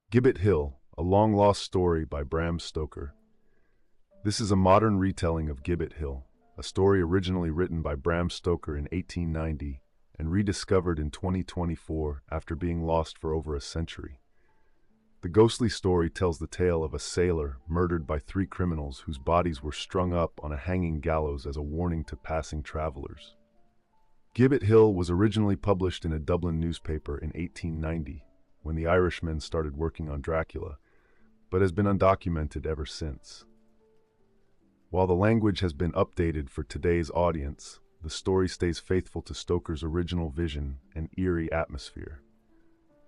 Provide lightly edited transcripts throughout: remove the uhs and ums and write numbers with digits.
Gibbet Hill, a long-lost story by Bram Stoker. This is a modern retelling of Gibbet Hill, a story originally written by Bram Stoker in 1890 and rediscovered in 2024 after being lost for over a century. The ghostly story tells the tale of a sailor murdered by three criminals whose bodies were strung up on a hanging gallows as a warning to passing travelers. Gibbet Hill was originally published in a Dublin newspaper in 1890, when the Irishmen started working on Dracula, but has been undocumented ever since. While the language has been updated for today's audience, the story stays faithful to Stoker's original vision and eerie atmosphere.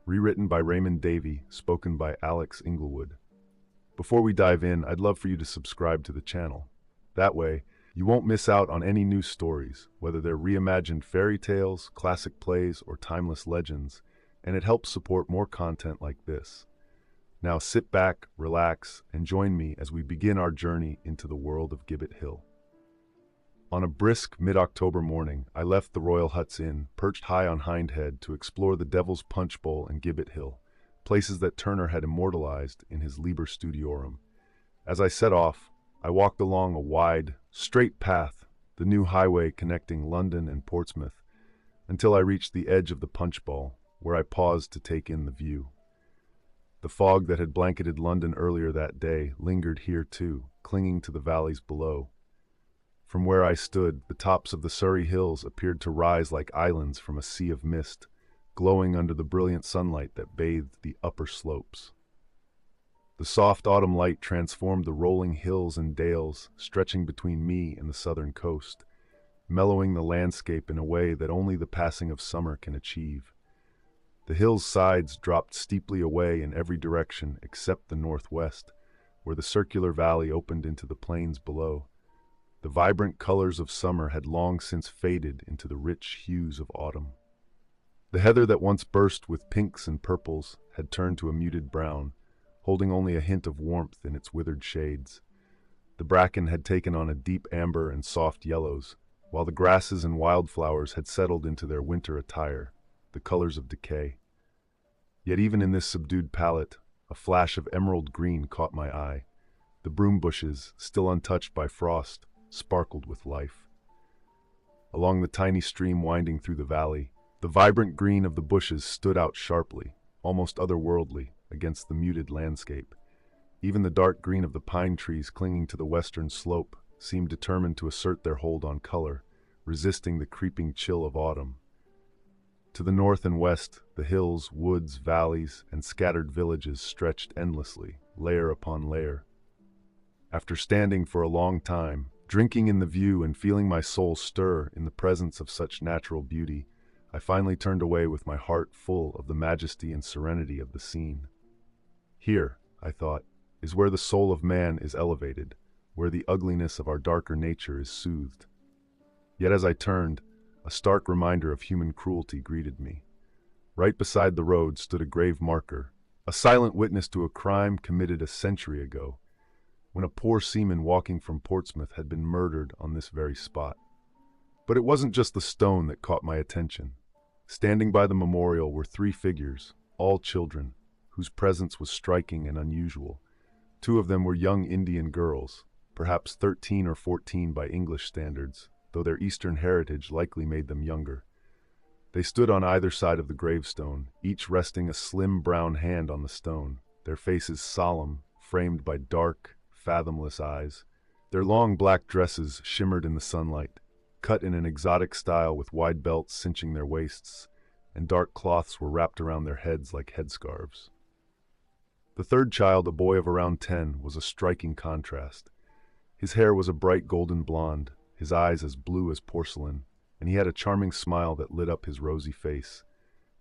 Rewritten by Raymond, Davey, spoken by Inglewood. Before we dive in, I'd love for you to subscribe to the channel. That way, you won't miss out on any new stories, whether they're reimagined fairy tales, classic plays, or timeless legends, and it helps support more content like this. Now sit back, relax, and join me as we begin our journey into the world of Gibbet Hill. On a brisk mid-October morning, I left the Royal Huts Inn, perched high on Hindhead, to explore the Devil's Punch Bowl and Gibbet Hill, places that Turner had immortalized in his Liber Studiorum. As I set off, I walked along a wide, straight path, the new highway connecting London and Portsmouth, until I reached the edge of the Punch Bowl, where I paused to take in the view. The fog that had blanketed London earlier that day lingered here too, clinging to the valleys below. From where I stood, the tops of the Surrey hills appeared to rise like islands from a sea of mist, glowing under the brilliant sunlight that bathed the upper slopes. The soft autumn light transformed the rolling hills and dales stretching between me and the southern coast, mellowing the landscape in a way that only the passing of summer can achieve. The hill's sides dropped steeply away in every direction except the northwest, where the circular valley opened into the plains below. The vibrant colors of summer had long since faded into the rich hues of autumn. The heather that once burst with pinks and purples had turned to a muted brown, holding only a hint of warmth in its withered shades. The bracken had taken on a deep amber and soft yellows, while the grasses and wildflowers had settled into their winter attire, the colors of decay. Yet even in this subdued palette, a flash of emerald green caught my eye. The broom bushes, still untouched by frost, sparkled with life. Along the tiny stream winding through the valley, the vibrant green of the bushes stood out sharply, almost otherworldly, against the muted landscape. Even the dark green of the pine trees clinging to the western slope seemed determined to assert their hold on color, resisting the creeping chill of autumn. To the north and west, the hills, woods, valleys, and scattered villages stretched endlessly, layer upon layer. After standing for a long time, drinking in the view and feeling my soul stir in the presence of such natural beauty, I finally turned away with my heart full of the majesty and serenity of the scene. Here, I thought, is where the soul of man is elevated, where the ugliness of our darker nature is soothed. Yet as I turned, a stark reminder of human cruelty greeted me. Right beside the road stood a grave marker, a silent witness to a crime committed a century ago, when a poor seaman walking from Portsmouth had been murdered on this very spot. But it wasn't just the stone that caught my attention. Standing by the memorial were three figures, all children, whose presence was striking and unusual. Two of them were young Indian girls, perhaps 13 or 14 by English standards, though their Eastern heritage likely made them younger. They stood on either side of the gravestone, each resting a slim brown hand on the stone, their faces solemn, framed by dark, fathomless eyes. Their long black dresses shimmered in the sunlight, cut in an exotic style with wide belts cinching their waists, and dark cloths were wrapped around their heads like headscarves. The third child, a boy of around 10, was a striking contrast. His hair was a bright golden blonde, his eyes as blue as porcelain, and he had a charming smile that lit up his rosy face.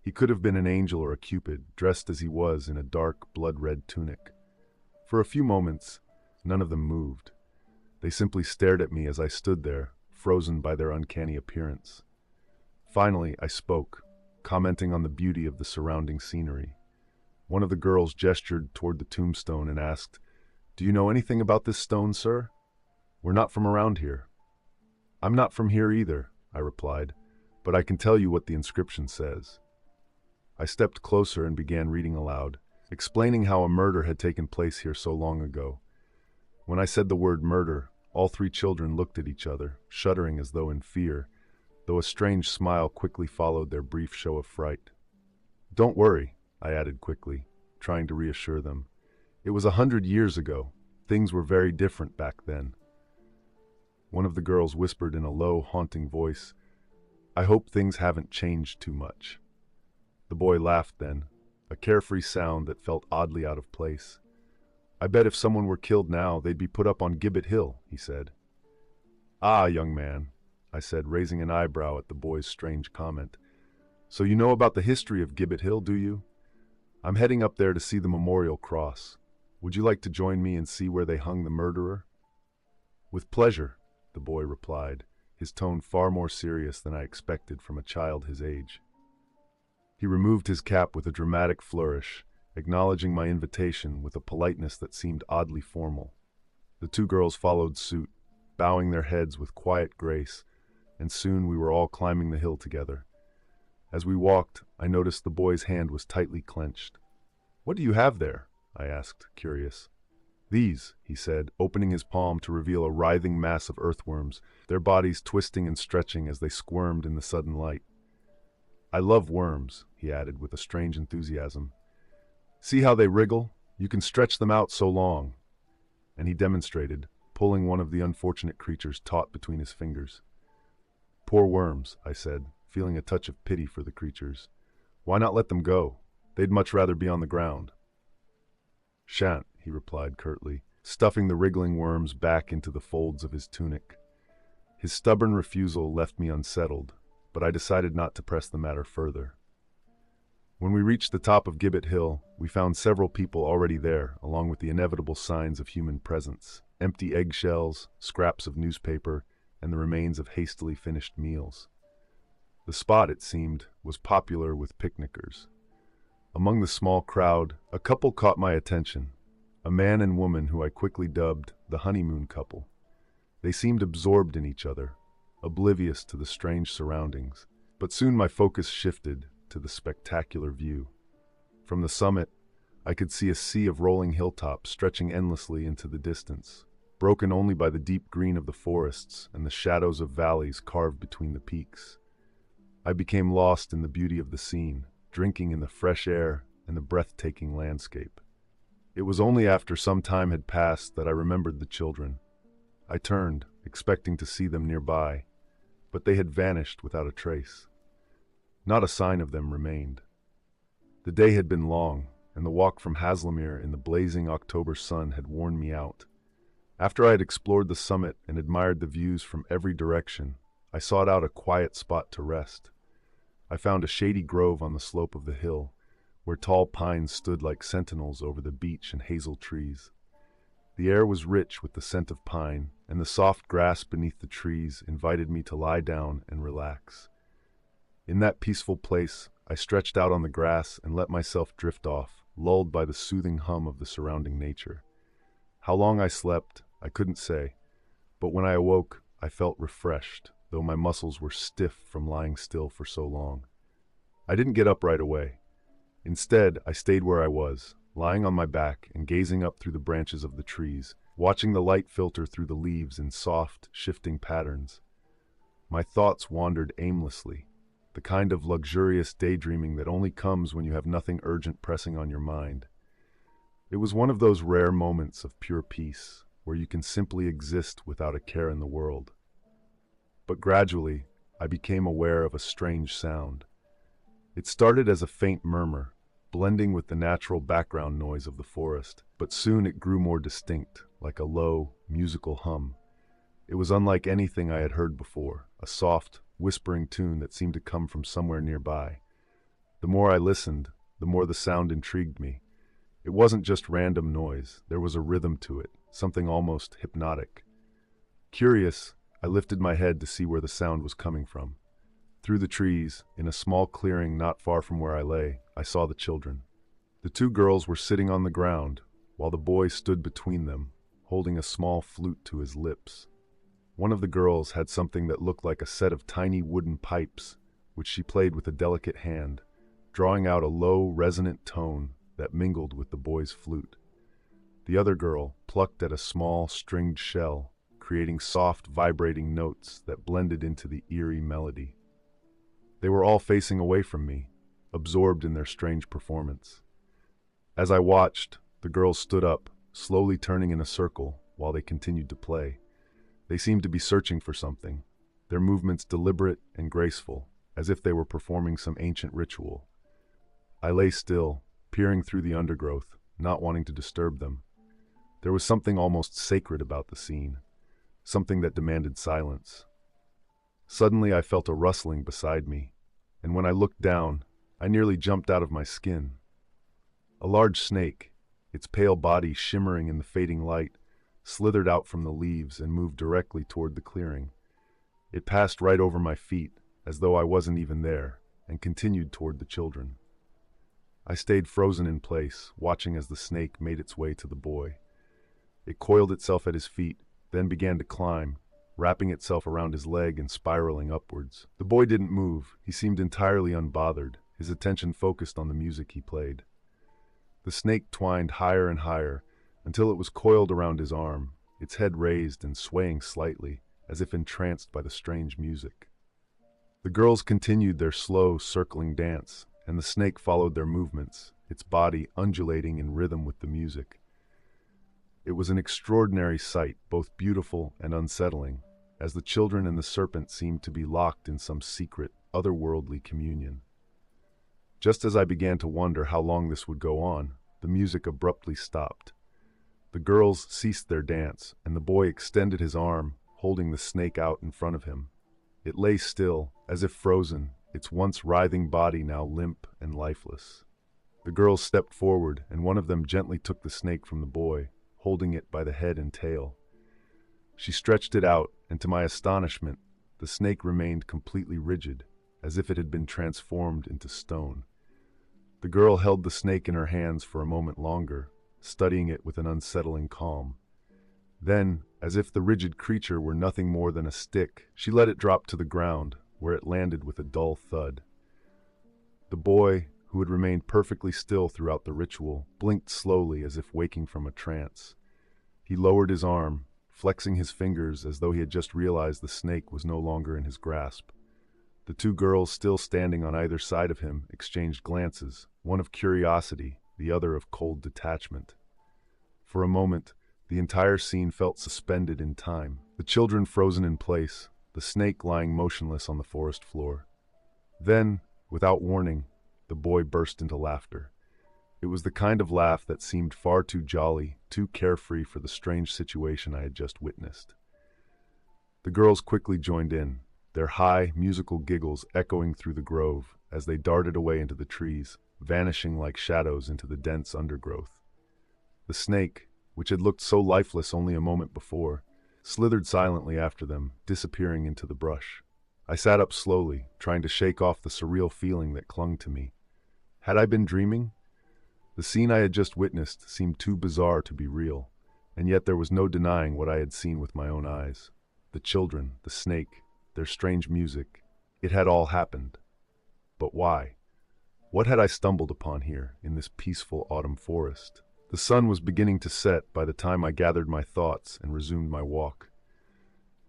He could have been an angel or a cupid, dressed as he was in a dark, blood-red tunic. For a few moments, none of them moved. They simply stared at me as I stood there, frozen by their uncanny appearance. Finally, I spoke, commenting on the beauty of the surrounding scenery. One of the girls gestured toward the tombstone and asked, "Do you know anything about this stone, sir? We're not from around here." "I'm not from here either," I replied, "but I can tell you what the inscription says." I stepped closer and began reading aloud. explaining how a murder had taken place here so long ago. When I said the word murder, all three children looked at each other, shuddering as though in fear, though a strange smile quickly followed their brief show of fright. "Don't worry," I added quickly, trying to reassure them. "It was 100 years ago. Things were very different back then." One of the girls whispered in a low, haunting voice, "I hope things haven't changed too much." The boy laughed then, a carefree sound that felt oddly out of place. "I bet if someone were killed now, they'd be put up on Gibbet Hill," he said. "Ah, young man," I said, raising an eyebrow at the boy's strange comment. "So you know about the history of Gibbet Hill, do you? I'm heading up there to see the memorial cross. Would you like to join me and see where they hung the murderer?" "With pleasure," the boy replied, his tone far more serious than I expected from a child his age. He removed his cap with a dramatic flourish, acknowledging my invitation with a politeness that seemed oddly formal. The two girls followed suit, bowing their heads with quiet grace, and soon we were all climbing the hill together. As we walked, I noticed the boy's hand was tightly clenched. "What do you have there?" I asked, curious. "These," he said, opening his palm to reveal a writhing mass of earthworms, their bodies twisting and stretching as they squirmed in the sudden light. "I love worms," he added with a strange enthusiasm. "See how they wriggle? You can stretch them out so long." And he demonstrated, pulling one of the unfortunate creatures taut between his fingers. "Poor worms," I said, feeling a touch of pity for the creatures. "Why not let them go? They'd much rather be on the ground." "Shan't," he replied curtly, stuffing the wriggling worms back into the folds of his tunic. His stubborn refusal left me unsettled, but I decided not to press the matter further. When we reached the top of Gibbet Hill, we found several people already there, along with the inevitable signs of human presence: empty eggshells, scraps of newspaper, and the remains of hastily finished meals. The spot, it seemed, was popular with picnickers. Among the small crowd, a couple caught my attention, a man and woman who I quickly dubbed the honeymoon couple. They seemed absorbed in each other, oblivious to the strange surroundings, but soon my focus shifted to the spectacular view. From the summit, I could see a sea of rolling hilltops stretching endlessly into the distance, broken only by the deep green of the forests and the shadows of valleys carved between the peaks. I became lost in the beauty of the scene, drinking in the fresh air and the breathtaking landscape. It was only after some time had passed that I remembered the children. I turned, expecting to see them nearby, but they had vanished without a trace. Not a sign of them remained. The day had been long, and the walk from Haslemere in the blazing October sun had worn me out. After I had explored the summit and admired the views from every direction, I sought out a quiet spot to rest. I found a shady grove on the slope of the hill, where tall pines stood like sentinels over the beech and hazel trees. The air was rich with the scent of pine, and the soft grass beneath the trees invited me to lie down and relax. In that peaceful place, I stretched out on the grass and let myself drift off, lulled by the soothing hum of the surrounding nature. How long I slept, I couldn't say, but when I awoke, I felt refreshed, though my muscles were stiff from lying still for so long. I didn't get up right away. Instead, I stayed where I was, lying on my back and gazing up through the branches of the trees, watching the light filter through the leaves in soft, shifting patterns. My thoughts wandered aimlessly, the kind of luxurious daydreaming that only comes when you have nothing urgent pressing on your mind. It was one of those rare moments of pure peace, where you can simply exist without a care in the world. But gradually, I became aware of a strange sound. It started as a faint murmur, blending with the natural background noise of the forest, but soon it grew more distinct, like a low, musical hum. It was unlike anything I had heard before, a soft, whispering tune that seemed to come from somewhere nearby. The more I listened, the more the sound intrigued me. It wasn't just random noise, there was a rhythm to it, something almost hypnotic. Curious, I lifted my head to see where the sound was coming from. Through the trees, in a small clearing not far from where I lay, I saw the children. The two girls were sitting on the ground, while the boy stood between them, holding a small flute to his lips. One of the girls had something that looked like a set of tiny wooden pipes, which she played with a delicate hand, drawing out a low, resonant tone that mingled with the boy's flute. The other girl plucked at a small, stringed shell, creating soft, vibrating notes that blended into the eerie melody. They were all facing away from me, absorbed in their strange performance. As I watched, the girls stood up, slowly turning in a circle while they continued to play. They seemed to be searching for something, their movements deliberate and graceful, as if they were performing some ancient ritual. I lay still, peering through the undergrowth, not wanting to disturb them. There was something almost sacred about the scene, something that demanded silence. Suddenly I felt a rustling beside me, and when I looked down, I nearly jumped out of my skin. A large snake, its pale body shimmering in the fading light, slithered out from the leaves and moved directly toward the clearing. It passed right over my feet, as though I wasn't even there, and continued toward the children. I stayed frozen in place, watching as the snake made its way to the boy. It coiled itself at his feet, then began to climb, wrapping itself around his leg and spiraling upwards. The boy didn't move. He seemed entirely unbothered, his attention focused on the music he played. The snake twined higher and higher, until it was coiled around his arm, its head raised and swaying slightly, as if entranced by the strange music. The girls continued their slow, circling dance, and the snake followed their movements, its body undulating in rhythm with the music. It was an extraordinary sight, both beautiful and unsettling, as the children and the serpent seemed to be locked in some secret, otherworldly communion. Just as I began to wonder how long this would go on, the music abruptly stopped. The girls ceased their dance, and the boy extended his arm, holding the snake out in front of him. It lay still, as if frozen, its once writhing body now limp and lifeless. The girls stepped forward, and one of them gently took the snake from the boy, holding it by the head and tail. She stretched it out, and to my astonishment, the snake remained completely rigid, as if it had been transformed into stone. The girl held the snake in her hands for a moment longer, studying it with an unsettling calm. Then, as if the rigid creature were nothing more than a stick, she let it drop to the ground, where it landed with a dull thud. The boy, who had remained perfectly still throughout the ritual, blinked slowly as if waking from a trance. He lowered his arm, flexing his fingers as though he had just realized the snake was no longer in his grasp. The two girls, still standing on either side of him, exchanged glances, one of curiosity, the other of cold detachment. For a moment, the entire scene felt suspended in time, the children frozen in place, the snake lying motionless on the forest floor. Then, without warning, the boy burst into laughter. It was the kind of laugh that seemed far too jolly, too carefree for the strange situation I had just witnessed. The girls quickly joined in, their high, musical giggles echoing through the grove as they darted away into the trees, vanishing like shadows into the dense undergrowth. The snake, which had looked so lifeless only a moment before, slithered silently after them, disappearing into the brush. I sat up slowly, trying to shake off the surreal feeling that clung to me. Had I been dreaming? The scene I had just witnessed seemed too bizarre to be real, and yet there was no denying what I had seen with my own eyes. The children, the snake, their strange music. It had all happened. But why? What had I stumbled upon here, in this peaceful autumn forest? The sun was beginning to set by the time I gathered my thoughts and resumed my walk.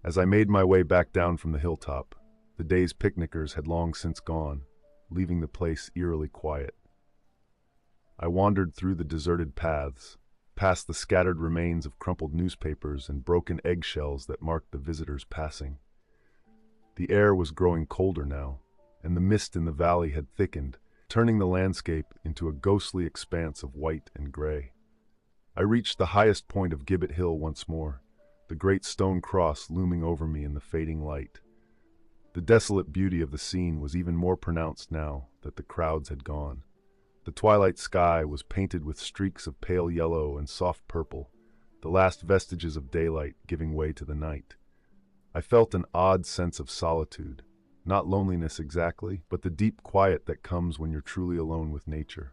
As I made my way back down from the hilltop, the day's picnickers had long since gone, leaving the place eerily quiet. I wandered through the deserted paths, past the scattered remains of crumpled newspapers and broken eggshells that marked the visitors' passing. The air was growing colder now, and the mist in the valley had thickened, turning the landscape into a ghostly expanse of white and gray. I reached the highest point of Gibbet Hill once more, the great stone cross looming over me in the fading light. The desolate beauty of the scene was even more pronounced now that the crowds had gone. The twilight sky was painted with streaks of pale yellow and soft purple, the last vestiges of daylight giving way to the night. I felt an odd sense of solitude, not loneliness exactly, but the deep quiet that comes when you're truly alone with nature.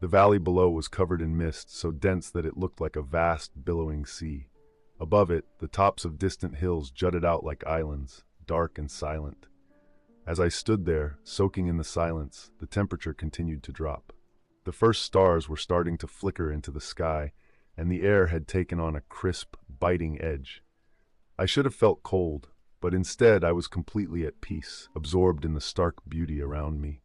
The valley below was covered in mist so dense that it looked like a vast, billowing sea. Above it, the tops of distant hills jutted out like islands, dark and silent. As I stood there, soaking in the silence, the temperature continued to drop. The first stars were starting to flicker into the sky, and the air had taken on a crisp, biting edge. I should have felt cold, but instead I was completely at peace, absorbed in the stark beauty around me.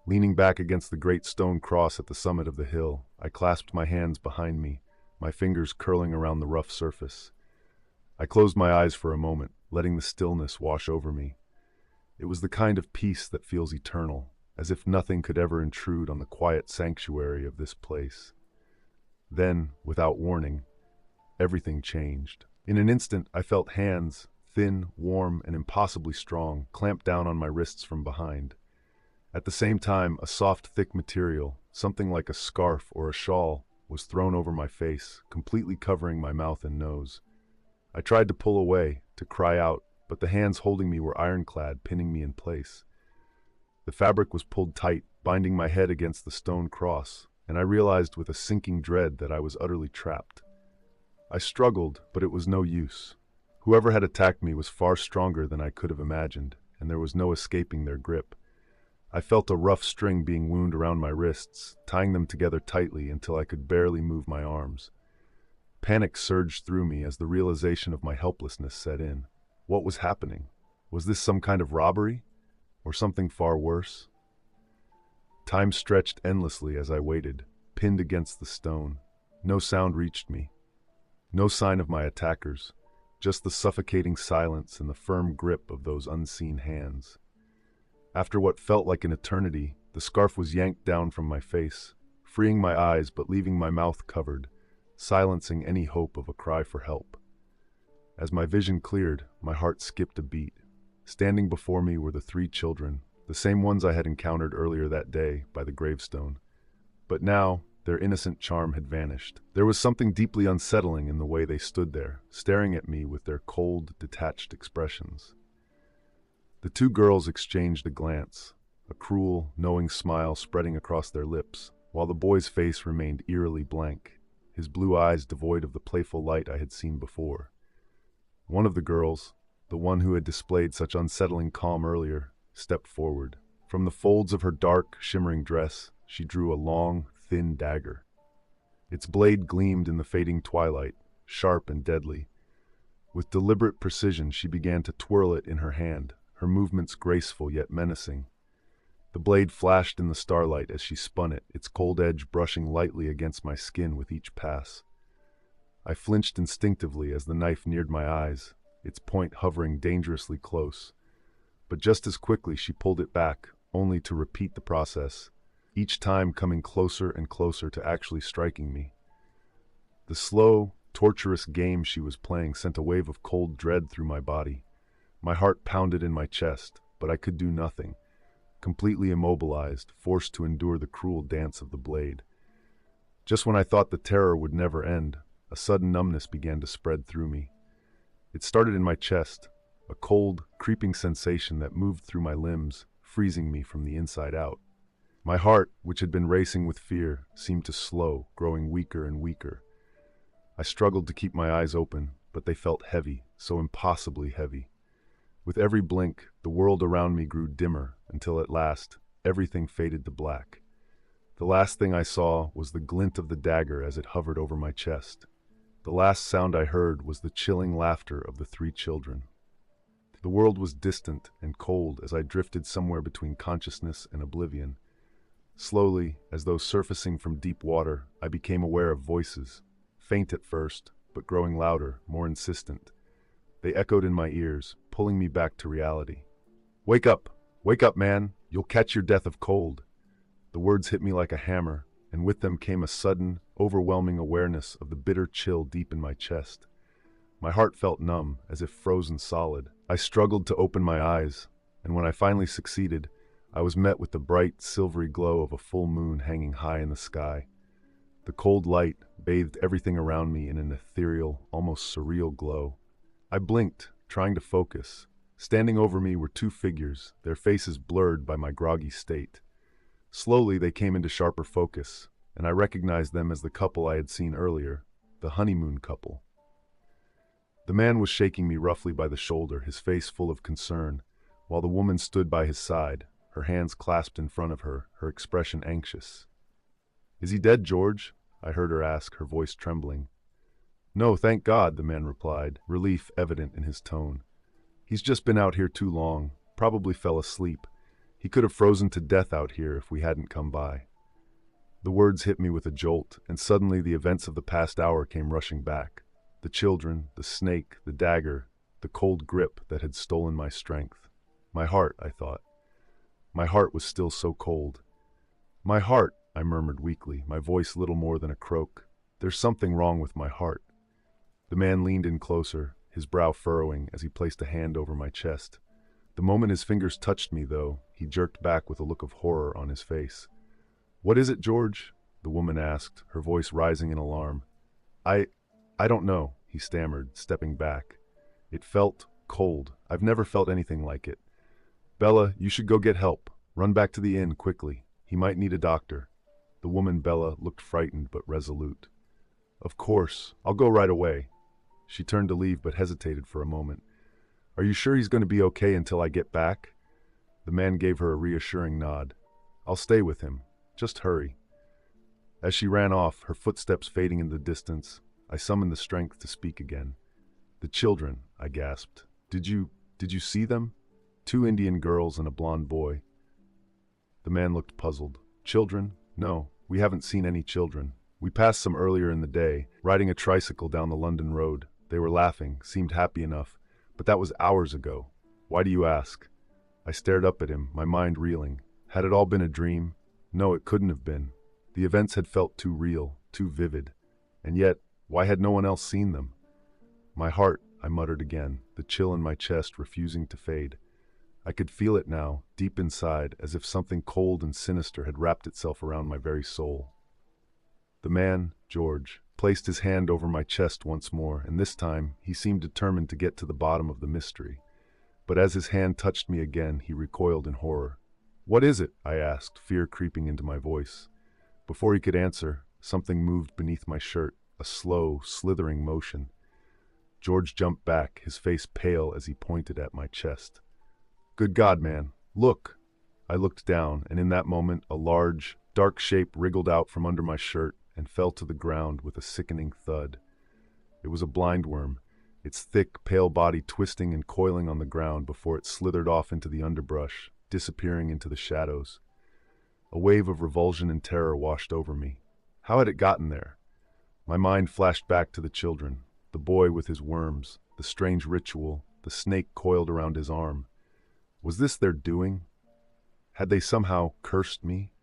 Leaning back against the great stone cross at the summit of the hill, I clasped my hands behind me, my fingers curling around the rough surface. I closed my eyes for a moment, letting the stillness wash over me. It was the kind of peace that feels eternal, as if nothing could ever intrude on the quiet sanctuary of this place. Then, without warning, everything changed. In an instant, I felt hands, thin, warm, and impossibly strong, clamp down on my wrists from behind. At the same time, a soft, thick material, something like a scarf or a shawl, was thrown over my face, completely covering my mouth and nose. I tried to pull away, to cry out, but the hands holding me were ironclad, pinning me in place. The fabric was pulled tight, binding my head against the stone cross, and I realized with a sinking dread that I was utterly trapped. I struggled, but it was no use. Whoever had attacked me was far stronger than I could have imagined, and there was no escaping their grip. I felt a rough string being wound around my wrists, tying them together tightly until I could barely move my arms. Panic surged through me as the realization of my helplessness set in. What was happening? Was this some kind of robbery? Or something far worse? Time stretched endlessly as I waited, pinned against the stone. No sound reached me. No sign of my attackers, just the suffocating silence and the firm grip of those unseen hands. After what felt like an eternity, the scarf was yanked down from my face, freeing my eyes but leaving my mouth covered, silencing any hope of a cry for help. As my vision cleared, my heart skipped a beat. Standing before me were the 3 children, the same ones I had encountered earlier that day by the gravestone. But now, their innocent charm had vanished. There was something deeply unsettling in the way they stood there, staring at me with their cold, detached expressions. The 2 girls exchanged a glance, a cruel, knowing smile spreading across their lips, while the boy's face remained eerily blank, his blue eyes devoid of the playful light I had seen before. One of the girls, the one who had displayed such unsettling calm earlier, stepped forward. From the folds of her dark, shimmering dress, she drew a long, thin dagger. Its blade gleamed in the fading twilight, sharp and deadly. With deliberate precision, she began to twirl it in her hand, her movements graceful yet menacing. The blade flashed in the starlight as she spun it, its cold edge brushing lightly against my skin with each pass. I flinched instinctively as the knife neared my eyes, its point hovering dangerously close. But just as quickly she pulled it back, only to repeat the process, each time coming closer and closer to actually striking me. The slow, torturous game she was playing sent a wave of cold dread through my body. My heart pounded in my chest, but I could do nothing, completely immobilized, forced to endure the cruel dance of the blade. Just when I thought the terror would never end, a sudden numbness began to spread through me. It started in my chest, a cold, creeping sensation that moved through my limbs, freezing me from the inside out. My heart, which had been racing with fear, seemed to slow, growing weaker and weaker. I struggled to keep my eyes open, but they felt heavy, so impossibly heavy. With every blink, the world around me grew dimmer, until at last, everything faded to black. The last thing I saw was the glint of the dagger as it hovered over my chest. The last sound I heard was the chilling laughter of the 3 children. The world was distant and cold as I drifted somewhere between consciousness and oblivion. Slowly, as though surfacing from deep water, I became aware of voices, faint at first, but growing louder, more insistent. They echoed in my ears, pulling me back to reality. Wake up, man, you'll catch your death of cold." The words hit me like a hammer, and with them came a sudden, overwhelming awareness of the bitter chill deep in my chest. My heart felt numb, as if frozen solid. I struggled to open my eyes, and when I finally succeeded, I was met with the bright, silvery glow of a full moon hanging high in the sky. The cold light bathed everything around me in an ethereal, almost surreal glow. I blinked, trying to focus. Standing over me were 2 figures, their faces blurred by my groggy state. Slowly they came into sharper focus, and I recognized them as the couple I had seen earlier, the honeymoon couple. The man was shaking me roughly by the shoulder, his face full of concern, while the woman stood by his side, her hands clasped in front of her, her expression anxious. "Is he dead, George?" I heard her ask, her voice trembling. "No, thank God," the man replied, relief evident in his tone. "He's just been out here too long, probably fell asleep. He could have frozen to death out here if we hadn't come by." The words hit me with a jolt, and suddenly the events of the past hour came rushing back. The children, the snake, the dagger, the cold grip that had stolen my strength. My heart, I thought. My heart was still so cold. "My heart," I murmured weakly, my voice little more than a croak. "There's something wrong with my heart." The man leaned in closer, his brow furrowing as he placed a hand over my chest. The moment his fingers touched me, though, he jerked back with a look of horror on his face. "What is it, George?" the woman asked, her voice rising in alarm. I don't know," he stammered, stepping back. It felt cold. I've never felt anything like it. "Bella, you should go get help. Run back to the inn, quickly. He might need a doctor." The woman, Bella, looked frightened but resolute. "Of course. I'll go right away." She turned to leave but hesitated for a moment. "Are you sure he's going to be okay until I get back?" The man gave her a reassuring nod. "I'll stay with him. Just hurry." As she ran off, her footsteps fading in the distance, I summoned the strength to speak again. "The children," I gasped. Did you see them? 2 Indian girls and a blonde boy." The man looked puzzled. "Children? No, we haven't seen any children. We passed some earlier in the day, riding a tricycle down the London road. They were laughing, seemed happy enough, but that was hours ago. Why do you ask?" I stared up at him, my mind reeling. Had it all been a dream? No, it couldn't have been. The events had felt too real, too vivid. And yet, why had no one else seen them? "My heart," I muttered again, the chill in my chest refusing to fade. I could feel it now, deep inside, as if something cold and sinister had wrapped itself around my very soul. The man, George, placed his hand over my chest once more, and this time he seemed determined to get to the bottom of the mystery. But as his hand touched me again, he recoiled in horror. "What is it?" I asked, fear creeping into my voice. Before he could answer, something moved beneath my shirt, a slow, slithering motion. George jumped back, his face pale as he pointed at my chest. "Good God, man, look!" I looked down, and in that moment, a large, dark shape wriggled out from under my shirt and fell to the ground with a sickening thud. It was a blindworm, its thick, pale body twisting and coiling on the ground before it slithered off into the underbrush, disappearing into the shadows. A wave of revulsion and terror washed over me. How had it gotten there? My mind flashed back to the children, the boy with his worms, the strange ritual, the snake coiled around his arm. Was this their doing? Had they somehow cursed me?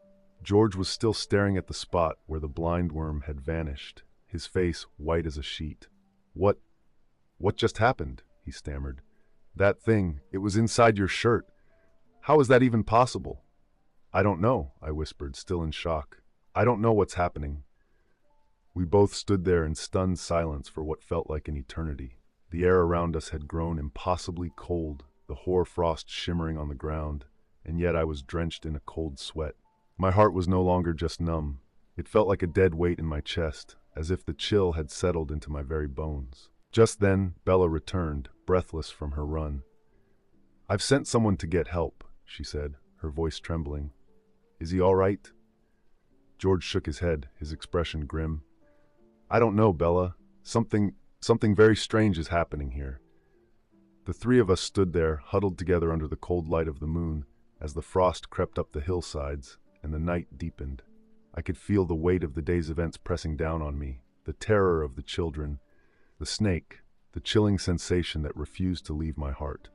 George was still staring at the spot where the blindworm had vanished, his face white as a sheet. What just happened?" he stammered. "That thing, it was inside your shirt. How is that even possible?" "I don't know," I whispered, still in shock. "I don't know what's happening." We both stood there in stunned silence for what felt like an eternity. The air around us had grown impossibly cold, the hoar frost shimmering on the ground, and yet I was drenched in a cold sweat. My heart was no longer just numb. It felt like a dead weight in my chest, as if the chill had settled into my very bones. Just then, Bella returned, breathless from her run. "I've sent someone to get help," she said, her voice trembling. "Is he all right?" George shook his head, his expression grim. "I don't know, Bella. Something very strange is happening here." The 3 of us stood there, huddled together under the cold light of the moon, as the frost crept up the hillsides and the night deepened. I could feel the weight of the day's events pressing down on me, the terror of the children, the snake, the chilling sensation that refused to leave my heart.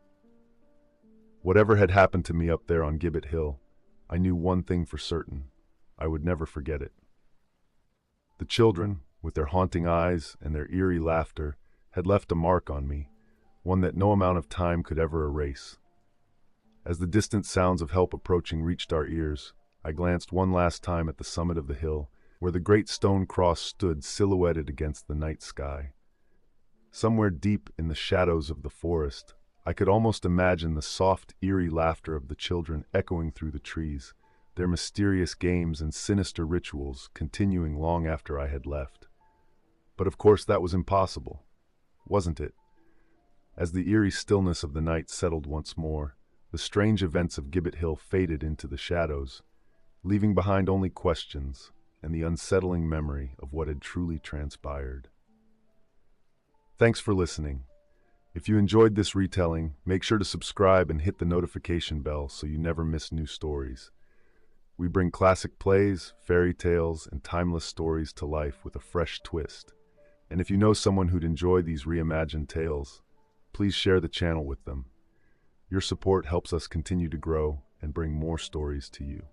Whatever had happened to me up there on Gibbet Hill, I knew one thing for certain: I would never forget it. The children, with their haunting eyes and their eerie laughter, had left a mark on me, one that no amount of time could ever erase. As the distant sounds of help approaching reached our ears, I glanced one last time at the summit of the hill, where the great stone cross stood silhouetted against the night sky. Somewhere deep in the shadows of the forest, I could almost imagine the soft, eerie laughter of the children echoing through the trees, their mysterious games and sinister rituals continuing long after I had left. But of course that was impossible, wasn't it? As the eerie stillness of the night settled once more, the strange events of Gibbet Hill faded into the shadows, leaving behind only questions, and the unsettling memory of what had truly transpired. Thanks for listening. If you enjoyed this retelling, make sure to subscribe and hit the notification bell so you never miss new stories. We bring classic plays, fairy tales, and timeless stories to life with a fresh twist. And if you know someone who'd enjoy these reimagined tales, please share the channel with them. Your support helps us continue to grow and bring more stories to you.